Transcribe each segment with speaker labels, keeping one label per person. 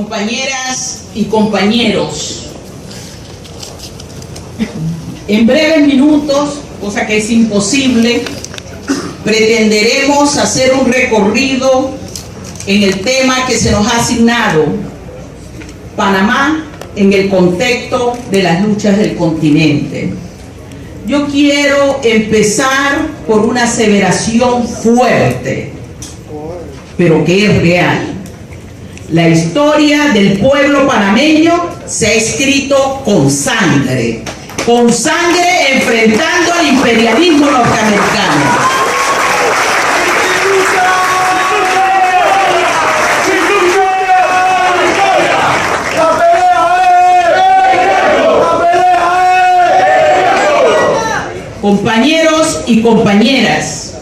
Speaker 1: compañeras y compañeros, en breves minutos, cosa que es imposible, pretenderemos hacer un recorrido en el tema que se nos ha asignado: Panamá en el contexto de las luchas del continente. Yo quiero empezar por una aseveración fuerte, pero que es real. La historia del pueblo panameño se ha escrito con sangre enfrentando al imperialismo norteamericano. Compañeros y compañeras,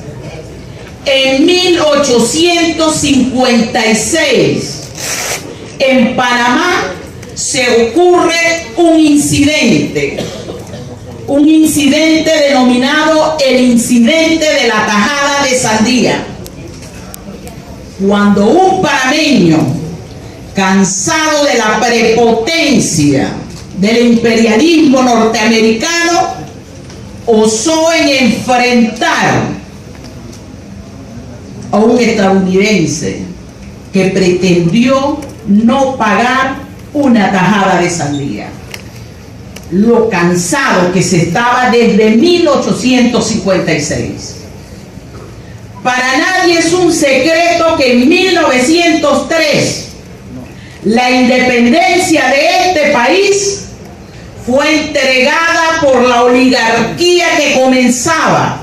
Speaker 1: en 1856, en Panamá se ocurre un incidente denominado el incidente de la tajada de sandía. Cuando un panameño, cansado de la prepotencia del imperialismo norteamericano, osó en enfrentar a un estadounidense que pretendió no pagar una tajada de sandía. Lo cansado que se estaba desde 1856. Para nadie es un secreto que en 1903 la independencia de este país fue entregada por la oligarquía que comenzaba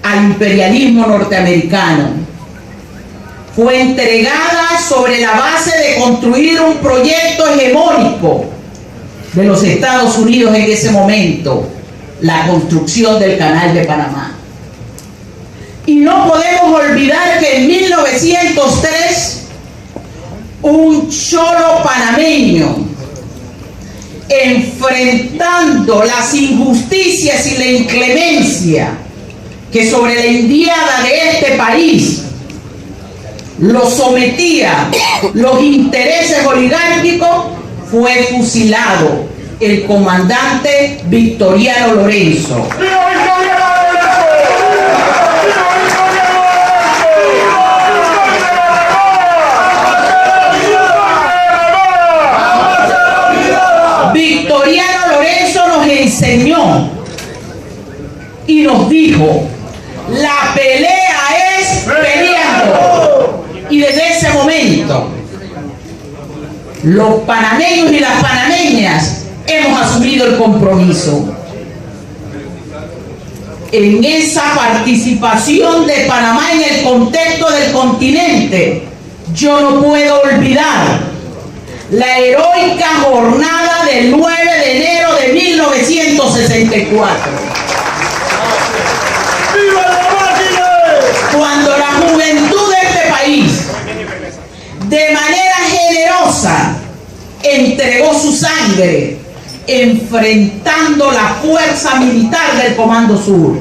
Speaker 1: al imperialismo norteamericano. Fue entregada sobre la base de construir un proyecto hegemónico de los Estados Unidos en ese momento, la construcción del Canal de Panamá. Y no podemos olvidar que en 1903 un cholo panameño, enfrentando las injusticias y la inclemencia que sobre la indiada de este país lo sometía los intereses oligárquicos, fue fusilado: el comandante Victoriano Lorenzo. Victoriano Lorenzo nos enseñó y nos dijo: la pelea es peleando. Y desde ese momento los panameños y las panameñas hemos asumido el compromiso. En esa participación de Panamá en el contexto del continente, yo no puedo olvidar la heroica jornada del 9 de enero de 1964. ¡Viva la máquina! Cuando la juventud de este país, de manera generosa, entregó su sangre enfrentando la fuerza militar del Comando Sur.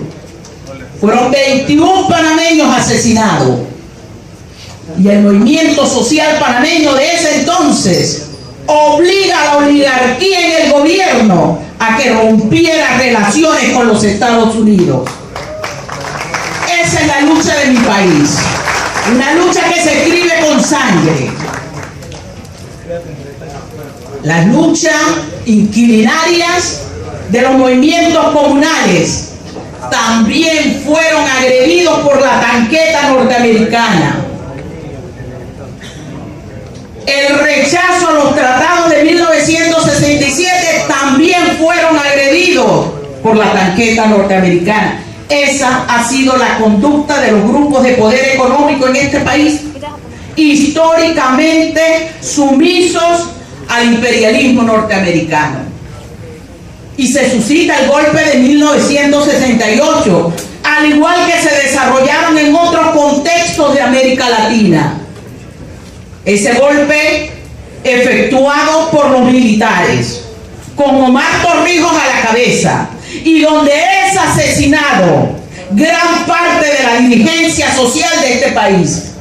Speaker 1: Fueron 21 panameños asesinados. Y el movimiento social panameño de ese entonces obliga a la oligarquía en el gobierno a que rompiera relaciones con los Estados Unidos. Esa es la lucha de mi país, una lucha que se escribe con sangre. Las luchas inquilinarias de los movimientos comunales también fueron agredidos por la tanqueta norteamericana. El rechazo a los tratados de 1967 también fueron agredidos por la tanqueta norteamericana. Esa ha sido la conducta de los grupos de poder económico en este país, históricamente sumisos al imperialismo norteamericano. Y se suscita el golpe de 1968, al igual que se desarrollaron en otros contextos de América Latina. Ese golpe efectuado por los militares, con Omar Torrijos a la cabeza, y donde es asesinado gran parte de la dirigencia social de este país.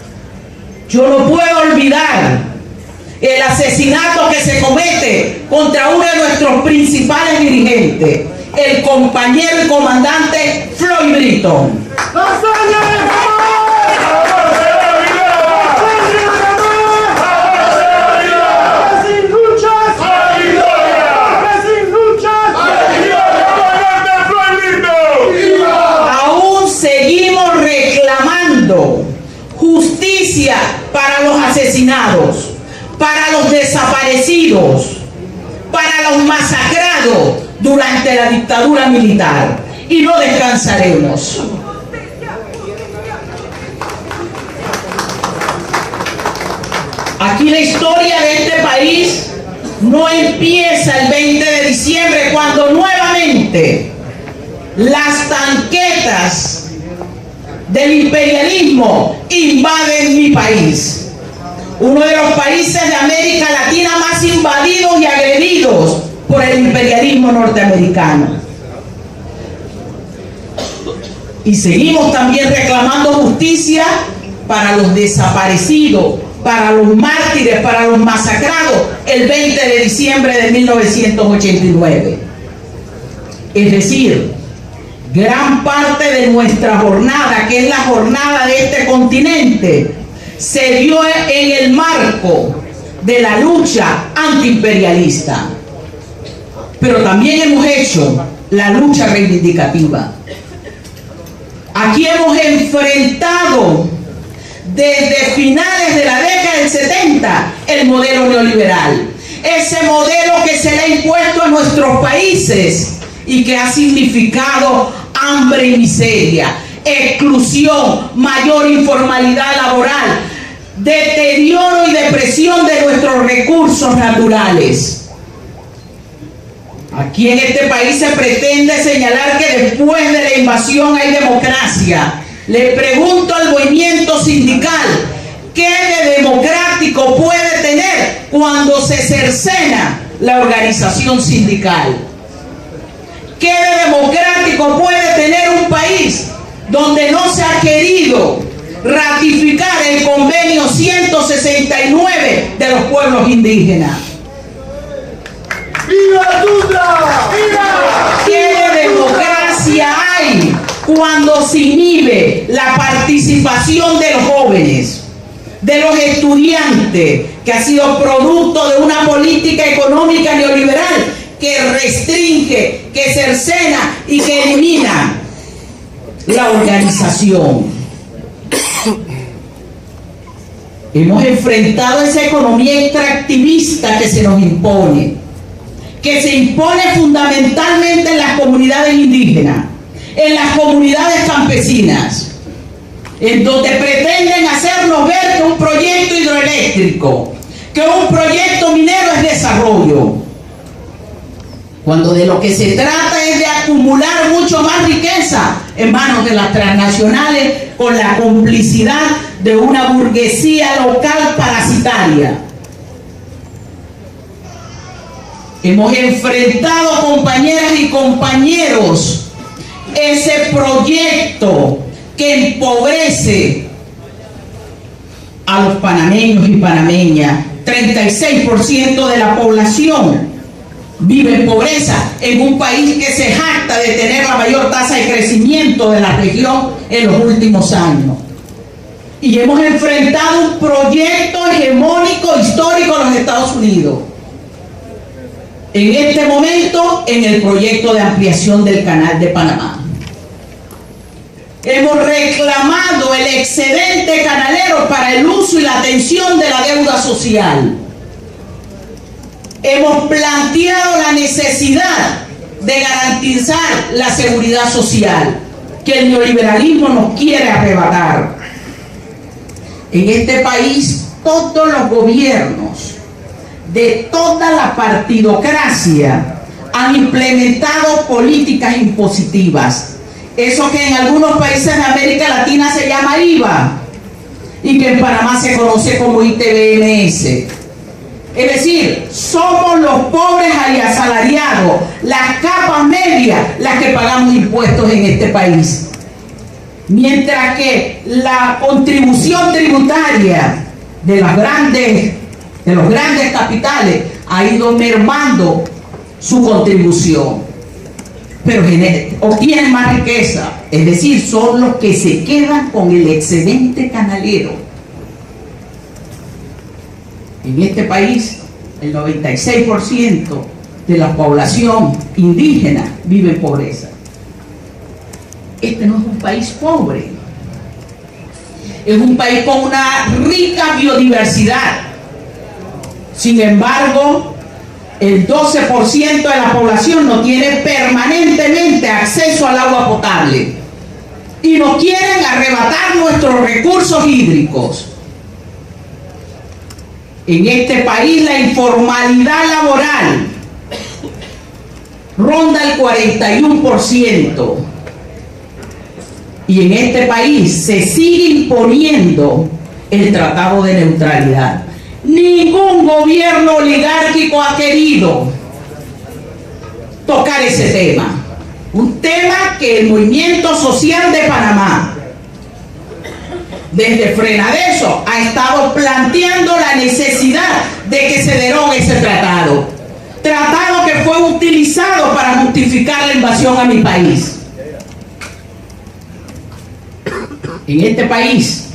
Speaker 1: Yo no puedo olvidar el asesinato que se comete contra uno de nuestros principales dirigentes, el compañero y comandante Floyd Britton. Aún seguimos reclamando justicia para los asesinados, para los desaparecidos, para los masacrados durante la dictadura militar, y no descansaremos. Aquí la historia de este país no empieza el 20 de diciembre, cuando nuevamente las tanquetas del imperialismo invaden mi país, uno de los países de América Latina más invadidos y agredidos por el imperialismo norteamericano. Y seguimos también reclamando justicia para los desaparecidos, para los mártires, para los masacrados el 20 de diciembre de 1989. Es decir, gran parte de nuestra jornada, que es la jornada de este continente, se dio en el marco de la lucha antiimperialista. Pero también hemos hecho la lucha reivindicativa. Aquí hemos enfrentado desde finales de la década del 70 el modelo neoliberal, ese modelo que se le ha impuesto a nuestros países y que ha significado hambre y miseria, exclusión, mayor informalidad laboral, deterioro y depresión de nuestros recursos naturales. Aquí en este país se pretende señalar que después de la invasión hay democracia. Le pregunto al movimiento sindical, ¿qué de democrático puede tener cuando se cercena la organización sindical? ¿Qué de democrático puede tener un país donde no se ha querido ratificar el convenio 169 de los pueblos indígenas?
Speaker 2: ¡Viva Tundra! ¡Viva!
Speaker 1: ¿Qué democracia hay cuando se inhibe la participación de los jóvenes, de los estudiantes, que ha sido producto de una política económica neoliberal que restringe, que cercena y que elimina la organización? Hemos enfrentado esa economía extractivista que se nos impone, que se impone fundamentalmente en las comunidades indígenas, en las comunidades campesinas, en donde pretenden hacernos ver que un proyecto hidroeléctrico, que un proyecto minero es desarrollo, cuando de lo que se trata es de acumular mucho más riqueza en manos de las transnacionales con la complicidad de una burguesía local parasitaria. Hemos enfrentado, compañeras y compañeros, ese proyecto que empobrece a los panameños y panameñas. 36% de la población vive en pobreza en un país que se jacta de tener la mayor tasa de crecimiento de la región en los últimos años. Y hemos enfrentado un proyecto hegemónico histórico en los Estados Unidos. En este momento, en el proyecto de ampliación del Canal de Panamá. Hemos reclamado el excedente canalero para el uso y la atención de la deuda social. Hemos planteado la necesidad de garantizar la seguridad social que el neoliberalismo nos quiere arrebatar. En este país, todos los gobiernos de toda la partidocracia han implementado políticas impositivas. Eso que en algunos países de América Latina se llama IVA y que en Panamá se conoce como ITBMS. Es decir, somos los pobres y asalariados, las capas medias, las que pagamos impuestos en este país. Mientras que la contribución tributaria de las grandes de los grandes capitales ha ido mermando su contribución, pero obtienen más riqueza, es decir, son los que se quedan con el excedente canalero. En este país, el 96% de la población indígena vive en pobreza. Este no es un país pobre, es un país con una rica biodiversidad. Sin embargo, el 12% de la población no tiene permanentemente acceso al agua potable y nos quieren arrebatar nuestros recursos hídricos. En este país la informalidad laboral ronda el 41%. Y en este país se sigue imponiendo el Tratado de Neutralidad. Ningún gobierno oligárquico ha querido tocar ese tema. Un tema que el movimiento social de Panamá, desde Frenadeso, ha estado planteando la necesidad de que se derogue ese tratado. Tratado que fue utilizado para justificar la invasión a mi país. En este país,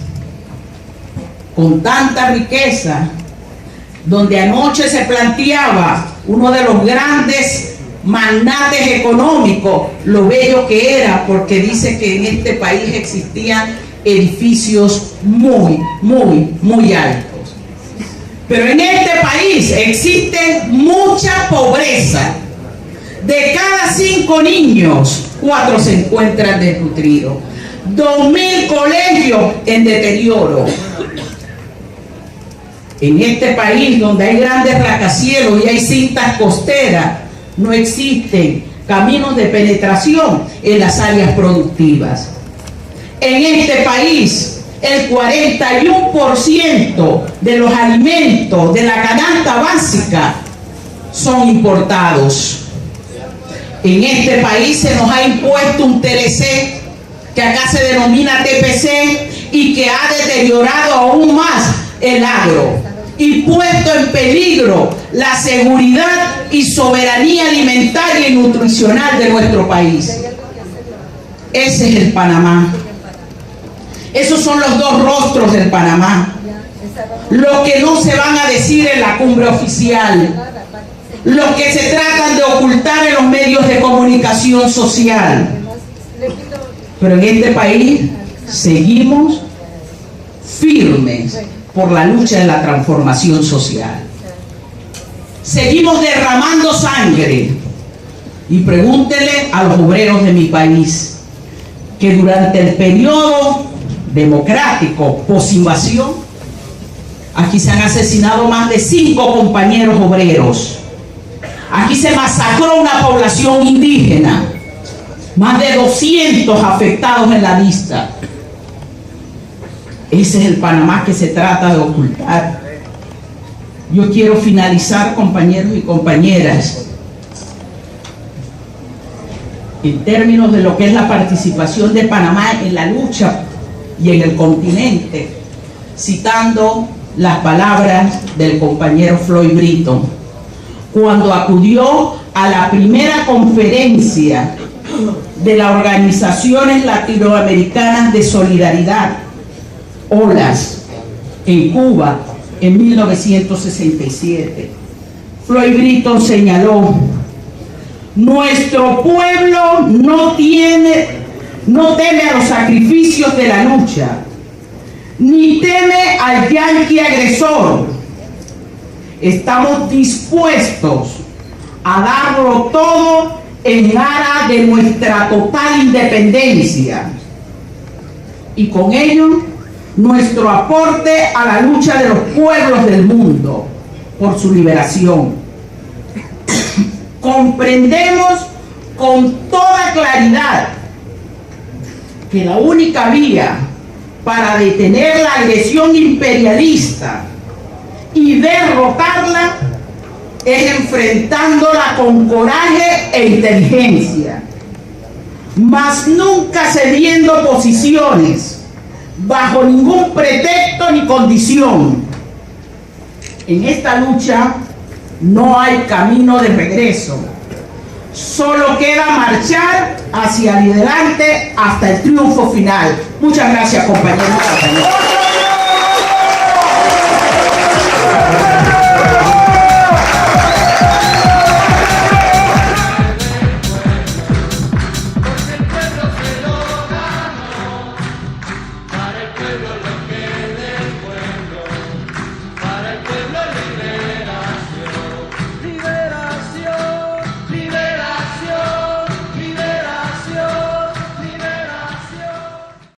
Speaker 1: con tanta riqueza, donde anoche se planteaba uno de los grandes magnates económicos, lo bello que era, porque dice que en este país existían edificios muy altos. Pero en este país existe mucha pobreza. De cada 5 niños, 4 se encuentran desnutridos. 2.000 colegios en deterioro. En este país, donde hay grandes rascacielos y hay cintas costeras, no existen caminos de penetración en las áreas productivas. En este país, el 41% de los alimentos de la canasta básica son importados. En este país se nos ha impuesto un TLC, que acá se denomina TPC, y que ha deteriorado aún más el agro y puesto en peligro la seguridad y soberanía alimentaria y nutricional de nuestro país. Ese es el Panamá. Esos son los dos rostros del Panamá. Lo que no se van a decir en la cumbre oficial, lo que se tratan de ocultar en los medios de comunicación social. Pero en este país seguimos firmes por la lucha de la transformación social. Seguimos derramando sangre. Y pregúntele a los obreros de mi país que durante el periodo democrático posinvasión, aquí se han asesinado más de 5 compañeros obreros. Aquí se masacró una población indígena. Más de 200 afectados en la vista. Ese es el Panamá que se trata de ocultar. Yo quiero finalizar, compañeros y compañeras, en términos de lo que es la participación de Panamá en la lucha y en el continente, citando las palabras del compañero Floyd Britton, cuando acudió a la primera conferencia de las Organizaciones Latinoamericanas de Solidaridad, OLAS, en Cuba, en 1967. Floyd Britton señaló: nuestro pueblo no teme a los sacrificios de la lucha, ni teme al yanqui agresor. Estamos dispuestos a darlo todo en aras de nuestra total independencia y con ello nuestro aporte a la lucha de los pueblos del mundo por su liberación. Comprendemos con toda claridad que la única vía para detener la agresión imperialista y derrotarla es enfrentándola con coraje e inteligencia, mas nunca cediendo posiciones bajo ningún pretexto ni condición. en esta lucha no hay camino de regreso. Solo queda marchar hacia adelante hasta el triunfo final. Muchas gracias, compañeros.